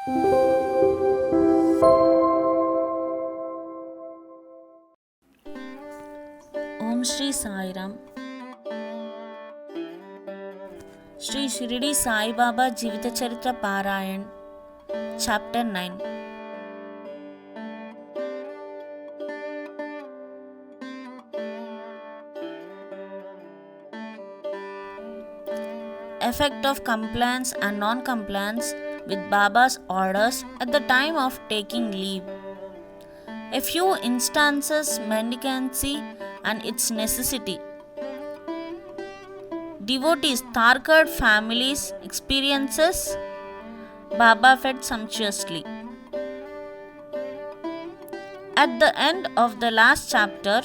Om Shri Sai Ram. Shri Shirdi Sai Baba Jivita Charitra Parayan, Chapter 9. Effect of compliance and non-compliance with Baba's orders at the time of taking leave. A few instances mendicancy and its necessity. Devotees Tharkad families experiences Baba fed sumptuously. At the end of the last chapter,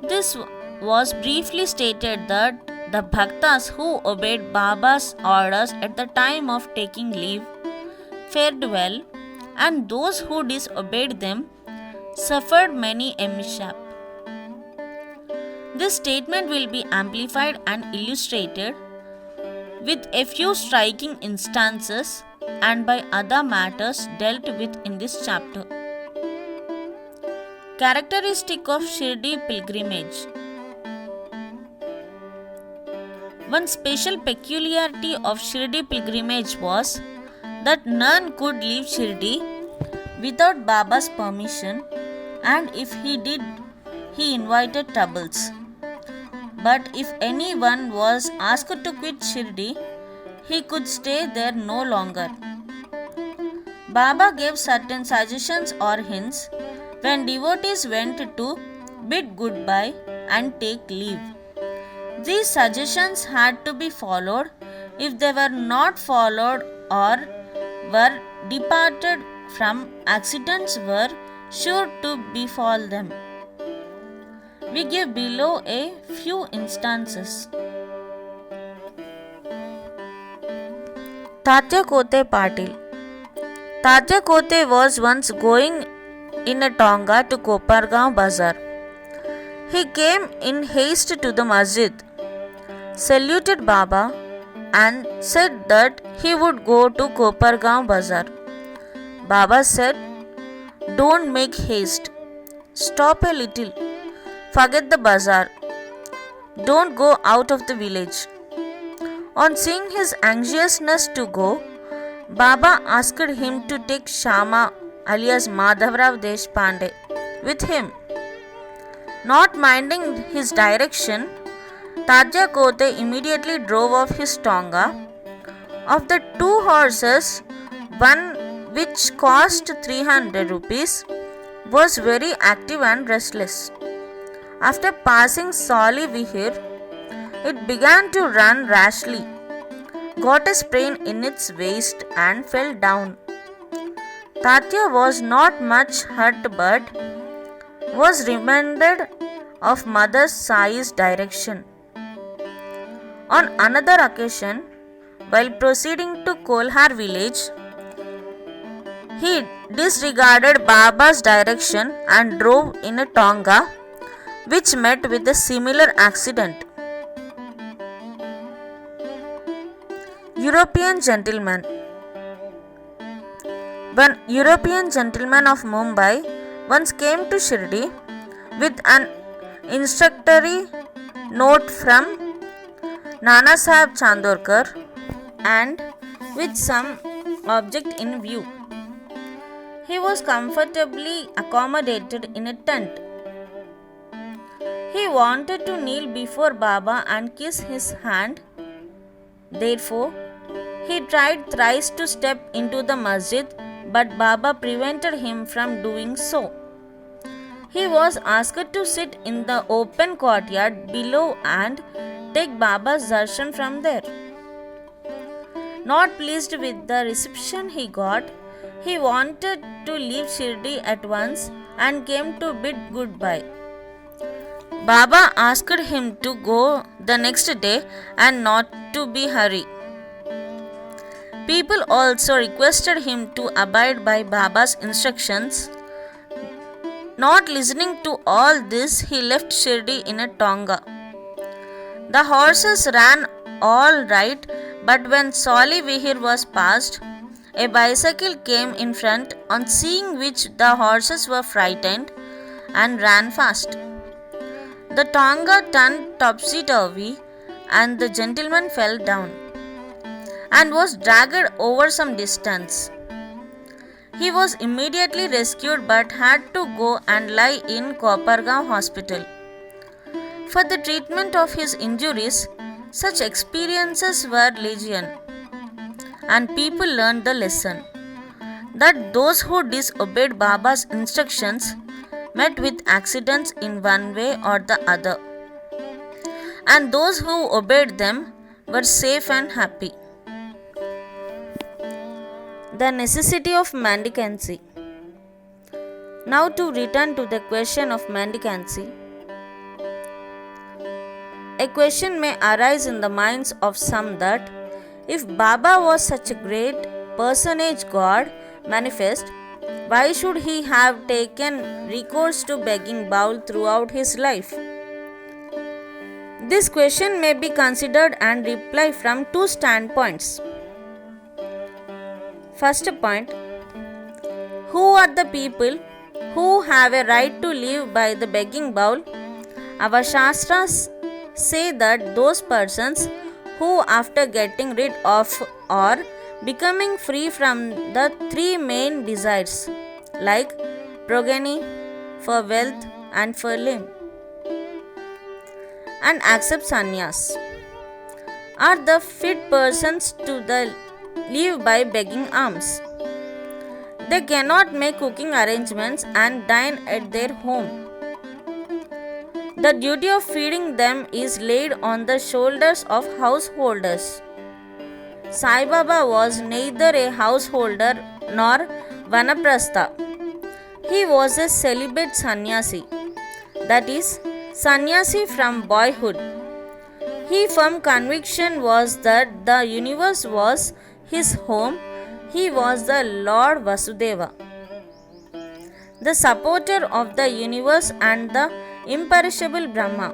this was briefly stated that the bhaktas who obeyed Baba's orders at the time of taking leave fared well, and those who disobeyed them suffered many a mishap. This statement will be amplified and illustrated with a few striking instances and by other matters dealt with in this chapter. Characteristic of Shirdi pilgrimage. One special peculiarity of Shirdi pilgrimage was that none could leave Shirdi without Baba's permission, and if he did, he invited troubles. But if anyone was asked to quit Shirdi, he could stay there no longer. Baba gave certain suggestions or hints when devotees went to bid goodbye and take leave. These suggestions had to be followed. If they were not followed or were departed from, accidents were sure to befall them. We give below a few instances. Tatya Kote Patil. Tatya Kote was once going in a tonga to Kopargaon Bazaar. He came in haste to the masjid, saluted Baba, and said that he would go to Kopargaon Bazaar. Baba said, "Don't make haste. Stop a little. Forget the bazaar. Don't go out of the village." On seeing his anxiousness to go, Baba asked him to take Shama alias Madhavrao Deshpande with him. Not minding his direction, Tatya Kote immediately drove off his tonga. Of the two horses, one which cost 300 rupees was very active and restless. After passing Soli Vihir, it began to run rashly, got a sprain in its waist and fell down. Tatya was not much hurt but was reminded of Mother Sai's direction. On another occasion, while proceeding to Kolhar village, he disregarded Baba's direction and drove in a tonga, which met with a similar accident. European gentleman. One European gentleman of Mumbai once came to Shirdi with an instructory note from Nana Sahib Chandorkar and with some object in view. He was comfortably accommodated in a tent. He wanted to kneel before Baba and kiss his hand. Therefore, he tried thrice to step into the masjid, but Baba prevented him from doing so. He was asked to sit in the open courtyard below and take Baba's darshan from there. Not pleased with the reception he got, he wanted to leave Shirdi at once and came to bid goodbye. Baba asked him to go the next day and not to be hurry. People also requested him to abide by Baba's instructions. Not listening to all this, he left Shirdi in a tonga. The horses ran all right, but when Soli Vihir was passed, A bicycle came in front, on seeing which the horses were frightened and ran fast. The tonga turned topsy-turvy, and the gentleman fell down and was dragged over some distance. He was immediately rescued but had to go and lie in Kopargaon hospital. For the treatment of his injuries, such experiences were legion, and people learned the lesson that those who disobeyed Baba's instructions met with accidents in one way or the other, and those who obeyed them were safe and happy. The necessity of mendicancy. Now, to return to the question of mendicancy, a question may arise in the minds of some that if Baba was such a great personage God manifest, why should he have taken recourse to begging bowl throughout his life? This question may be considered and replied from two standpoints. First point, who are the people who have a right to live by the begging bowl? Our Shastras say that those persons who, after getting rid of or becoming free from the three main desires, like progeny, for wealth, and for limb, and accept sannyas, are the fit persons to live by begging alms. They cannot make cooking arrangements and dine at their home. The duty of feeding them is laid on the shoulders of householders. Sai Baba was neither a householder nor vanaprastha. He was a celibate sannyasi, that is, sannyasi from boyhood. His firm conviction was that the universe was his home. He was the Lord Vasudeva, the supporter of the universe and the imperishable Brahma.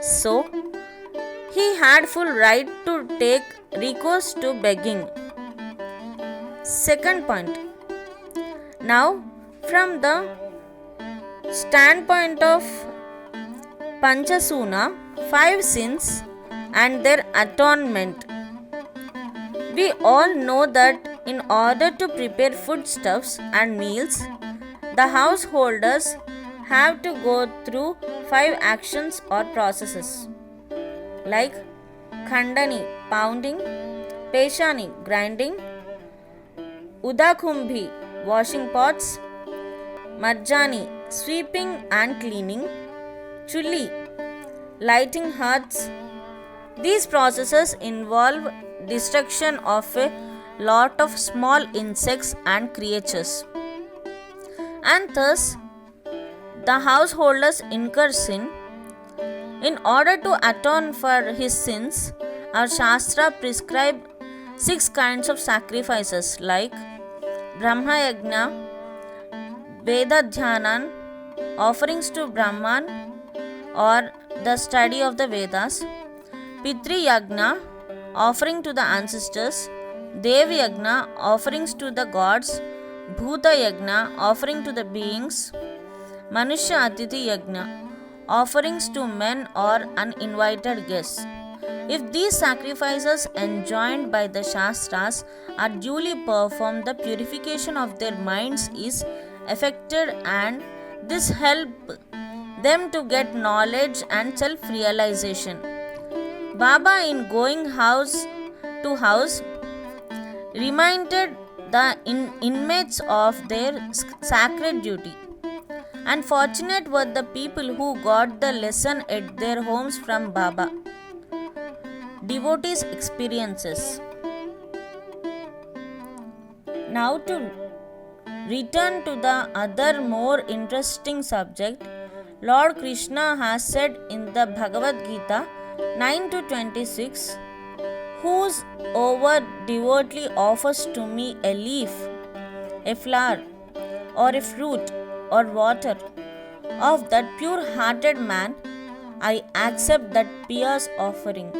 So, he had full right to take recourse to begging. Second point. Now, from the standpoint of Panchasuna, 5 sins and their atonement, we all know that in order to prepare foodstuffs and meals, the householders have to go through 5 actions or processes, like Khandani pounding, Peshani grinding, Udakumbhi washing pots, Marjani sweeping and cleaning, Chulli lighting hearths. These processes involve destruction of a lot of small insects and creatures, and thus the householders incur sin. In order to atone for his sins, our Shastra prescribe 6 kinds of sacrifices like Brahma Yajna, Veda Dhyanan, offerings to Brahman or the study of the Vedas, Pitri Yajna, offering to the ancestors, Devi Yajna, offerings to the gods, Bhuta Yajna, offering to the beings, Manushya Atiti Yajna, offerings to men or uninvited guests. If these sacrifices enjoined by the Shastras are duly performed, the purification of their minds is effected, and this helps them to get knowledge and self-realization. Baba, in going house to house, reminded the inmates of their sacred duty. And fortunate were the people who got the lesson at their homes from Baba. Devotees' experiences. Now, to return to the other more interesting subject, Lord Krishna has said in the Bhagavad Gita 9-26, "Whosoever devoutly offers to me a leaf, a flower, or a fruit, or water, of that pure-hearted man, I accept that pious offering."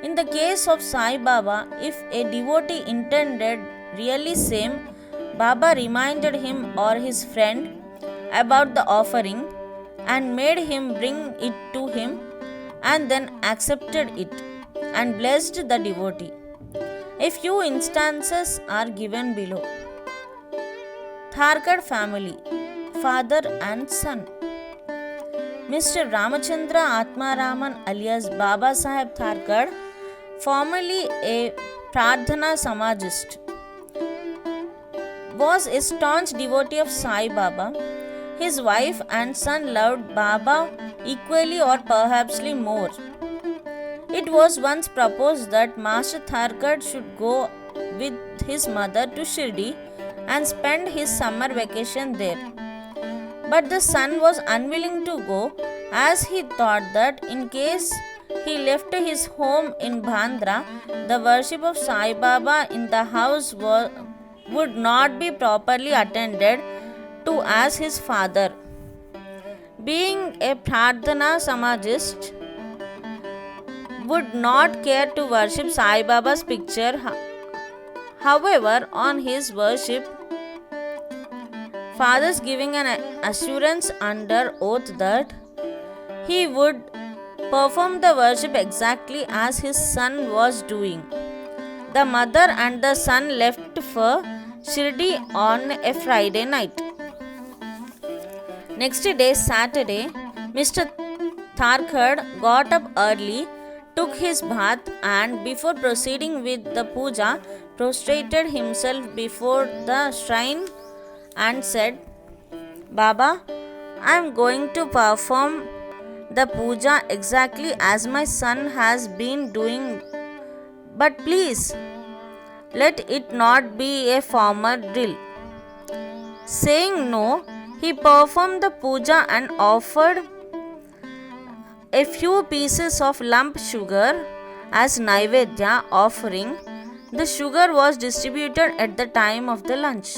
In the case of Sai Baba, if a devotee intended really same, Baba reminded him or his friend about the offering and made him bring it to him and then accepted it and blessed the devotee. A few instances are given below. Tharkad family, father and son. Mr. Ramachandra Atmaraman alias Baba Saheb Tharkad, formerly a Pradhana Samajist, was a staunch devotee of Sai Baba. His wife and son loved Baba equally or perhaps more. It was once proposed that Master Tharkad should go with his mother to Shirdi and spend his summer vacation there. But the son was unwilling to go, as he thought that in case he left his home in Bandra, the worship of Sai Baba in the house would not be properly attended to as his father. Being a Pradhana Samajist, would not care to worship Sai Baba's picture. However, on his worship, father's giving an assurance under oath that he would perform the worship exactly as his son was doing. The mother and the son left for Shirdi on a Friday night. Next day, Saturday, Mr. Tharkad got up early, took his bath, and before proceeding with the puja, prostrated himself before the shrine and said, Baba, I am going to perform the puja exactly as my son has been doing, but please let it not be a formal drill. Saying no, he performed the puja and offered a few pieces of lump sugar as Naivedya offering. The sugar was distributed at the time of the lunch.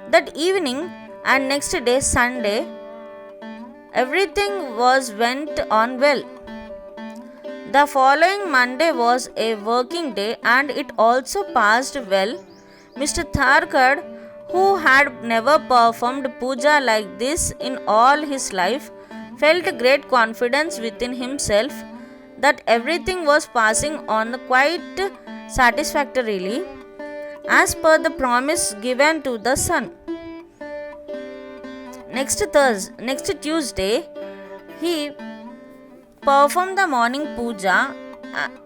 That evening and next day, Sunday, everything went on well. The following Monday was a working day and it also passed well. Mr. Tharkad, who had never performed puja like this in all his life, felt great confidence within himself that everything was passing on quite satisfactorily as per the promise given to the son. Next Tuesday, he performed the morning puja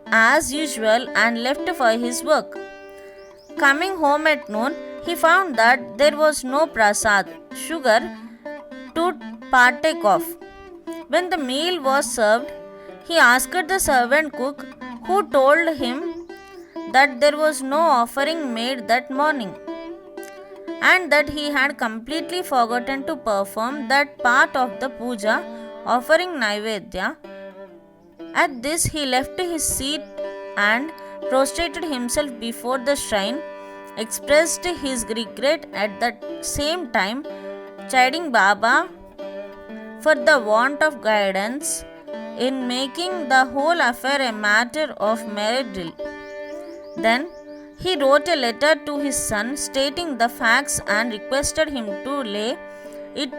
as usual and left for his work. Coming home at noon, he found that there was no prasad, sugar, to partake of. When the meal was served, he asked the servant cook, who told him that there was no offering made that morning and that he had completely forgotten to perform that part of the puja offering Naivedya. At this, he left his seat and prostrated himself before the shrine, expressed his regret at the same time, chiding Baba for the want of guidance in making the whole affair a matter of mere drill. Then he wrote a letter to his son stating the facts and requested him to lay it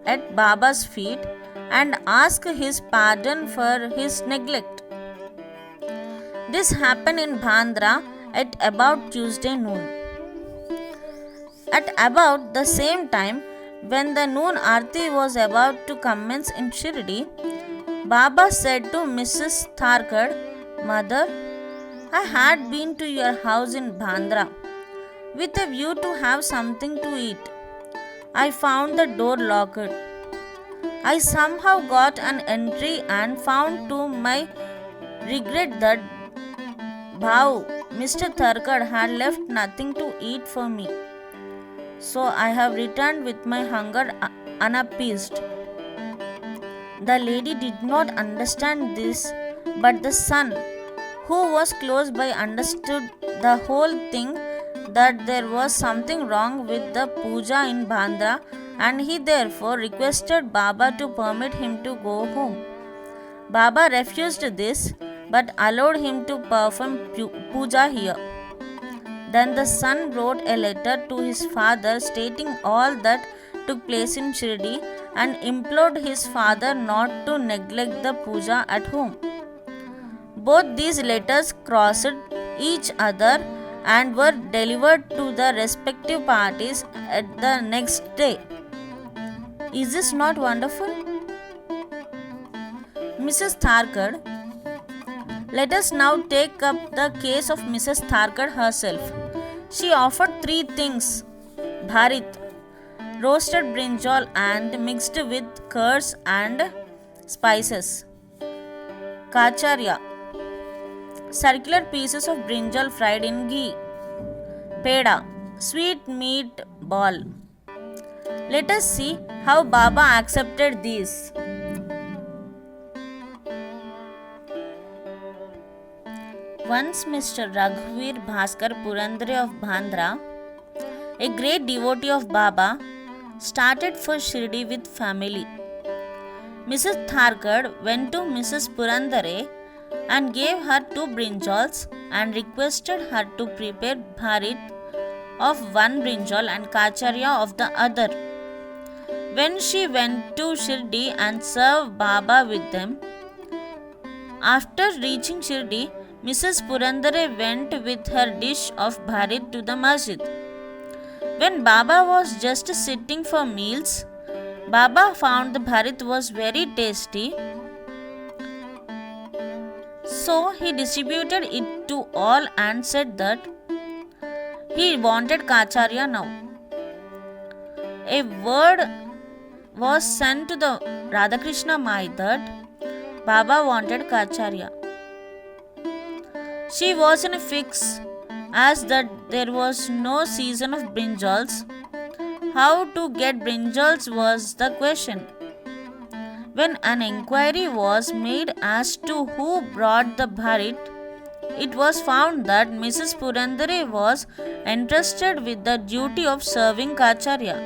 at Baba's feet and ask his pardon for his neglect. This happened in Bandra at about Tuesday noon. At about the same time, when the noon Aarti was about to commence in Shirdi, Baba said to Mrs. Tharkad, Mother, I had been to your house in Bandra with a view to have something to eat. I found the door locked. I somehow got an entry and found to my regret that Mr. Tharkad had left nothing to eat for me. So I have returned with my hunger unappeased. The lady did not understand this, but the son, who was close by, understood the whole thing, that there was something wrong with the puja in Bandra, and he therefore requested Baba to permit him to go home. Baba refused this, but allowed him to perform puja here. Then the son wrote a letter to his father stating all that took place in Shirdi and implored his father not to neglect the puja at home. Both these letters crossed each other and were delivered to the respective parties at the next day. Is this not wonderful? Mrs. Tharkad. Let us now take up the case of Mrs. Tharkad herself. She offered three things: bharit, roasted brinjal and mixed with curds and spices; kacharya, circular pieces of brinjal fried in ghee; peda, sweet meat ball. Let us see how Baba accepted these. Once Mr. Raghuvir Bhaskar Purandare of Bandra, a great devotee of Baba, started for Shirdi with family. Mrs. Tharkad went to Mrs. Purandare and gave her 2 brinjals and requested her to prepare bharit of one brinjal and kacharya of the other. When she went to Shirdi and served Baba with them, after reaching Shirdi, Mrs. Purandare went with her dish of bharit to the masjid. When Baba was just sitting for meals, Baba found the bharit was very tasty, so he distributed it to all and said that he wanted kacharya now. A word was sent to the Radhakrishna Mai that Baba wanted kacharya. She was in a fix as that there was no season of brinjals. How to get brinjals was the question. When an inquiry was made as to who brought the bharit, it was found that Mrs. Purandare was entrusted with the duty of serving kacharya.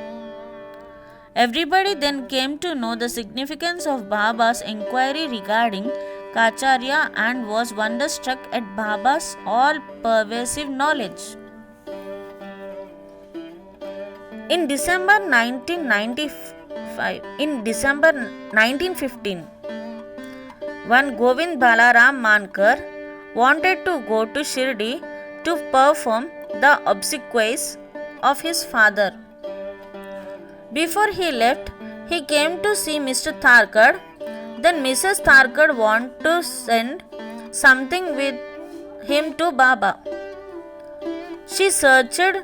Everybody then came to know the significance of Baba's inquiry regarding kacharya and was wonderstruck at Baba's all-pervasive knowledge. In December 1915, one Govind Balaram Mankar wanted to go to Shirdi to perform the obsequies of his father. Before he left, he came to see Mr. Tharkad. Then Mrs. Tharkad wanted to send something with him to Baba. She searched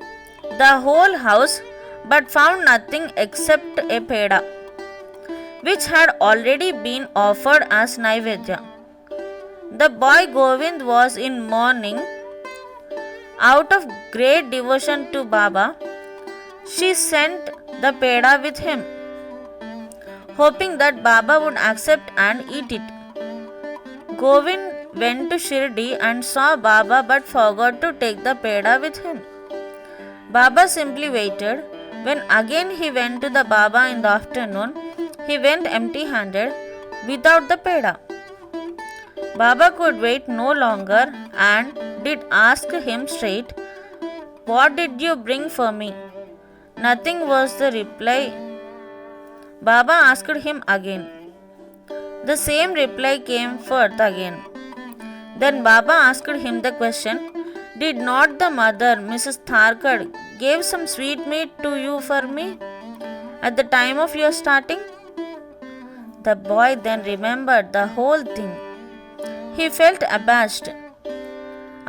the whole house but found nothing except a peda, which had already been offered as Naivedya. The boy Govind was in mourning. Out of great devotion to Baba, she sent the peda with him, hoping that Baba would accept and eat it. Govind went to Shirdi and saw Baba but forgot to take the peda with him. Baba simply waited. When again he went to the Baba in the afternoon, he went empty-handed without the peda. Baba could wait no longer and did ask him straight, "What did you bring for me?" Nothing was the reply. Baba asked him again. The same reply came forth again. Then Baba asked him the question, "Did not the mother, Mrs. Tharkad, give some sweetmeat to you for me at the time of your starting?" The boy then remembered the whole thing. He felt abashed,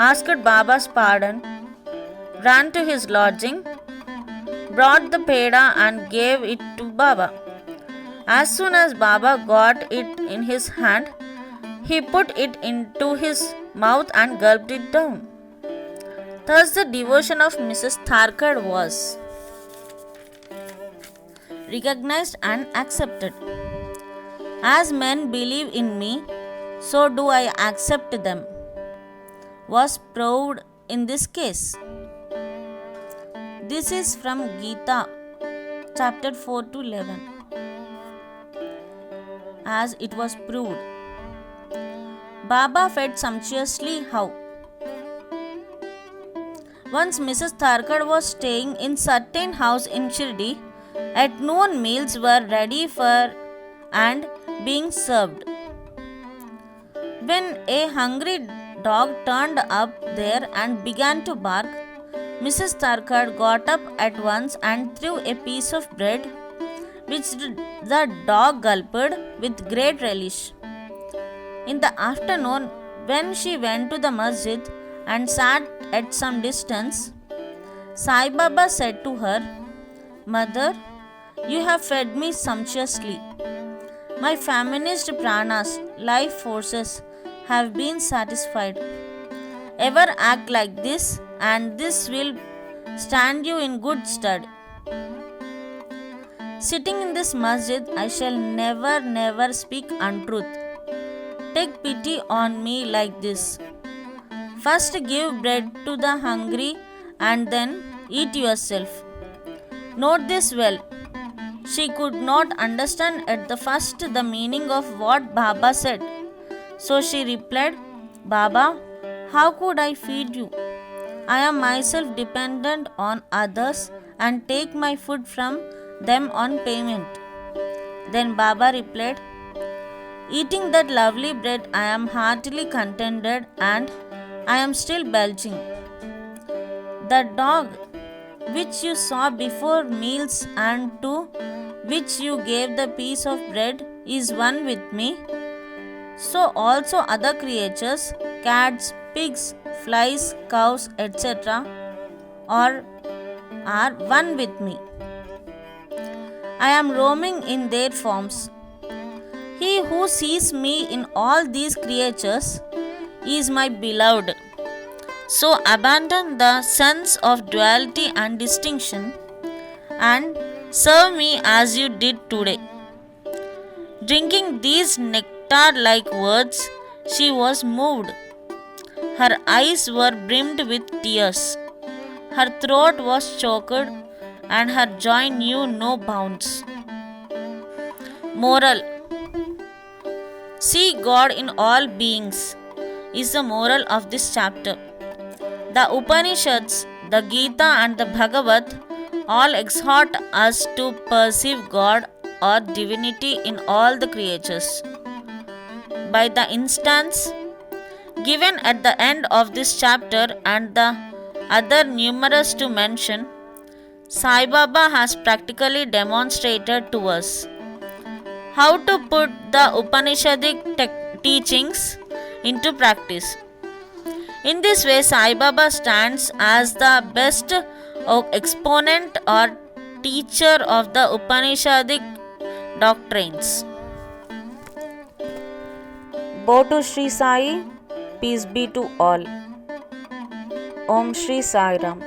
asked Baba's pardon, ran to his lodging, brought the peda and gave it to Baba. As soon as Baba got it in his hand, he put it into his mouth and gulped it down. Thus the devotion of Mrs. Tharkad was recognized and accepted. As men believe in me, so do I accept them, was proved in this case. This is from Gita, chapter 4 to 11. As it was proved. Baba fed sumptuously how. Once Mrs. Tharkar was staying in certain house in Shirdi. At noon meals were ready for and being served. When a hungry dog turned up there and began to bark, Mrs. Tharkar got up at once and threw a piece of bread, which the dog gulped with great relish. In the afternoon, when she went to the masjid and sat at some distance, Sai Baba said to her, "Mother, you have fed me sumptuously. My famished pranas, life forces, have been satisfied. Ever act like this, and this will stand you in good stead. Sitting in this masjid, I shall never speak untruth. Take pity on me like this. First give bread to the hungry and then eat yourself. Note this well. She could not understand at the first the meaning of what Baba said. So she replied, Baba, how could I feed you? I am myself dependent on others and take my food from them on payment. Then Baba replied, eating that lovely bread, I am heartily contented and I am still belching. The dog which you saw before meals and to which you gave the piece of bread is one with me. So also other creatures, cats, pigs, flies, cows, etc. are one with me. I am roaming in their forms. He who sees me in all these creatures is my beloved. So abandon the sense of duality and distinction and serve me as you did today. Drinking these nectar-like words, she was moved. Her eyes were brimmed with tears. Her throat was choked and her joy knew no bounds. Moral: see God in all beings is the moral of this chapter. The Upanishads, the Gita and the Bhagavad all exhort us to perceive God or divinity in all the creatures. By the instance given at the end of this chapter and the other numerous to mention, Sai Baba has practically demonstrated to us how to put the Upanishadic teachings into practice. In this way, Sai Baba stands as the best exponent or teacher of the Upanishadic doctrines. Bo to Sri Sai, peace be to all. Om Shri Sai Ram.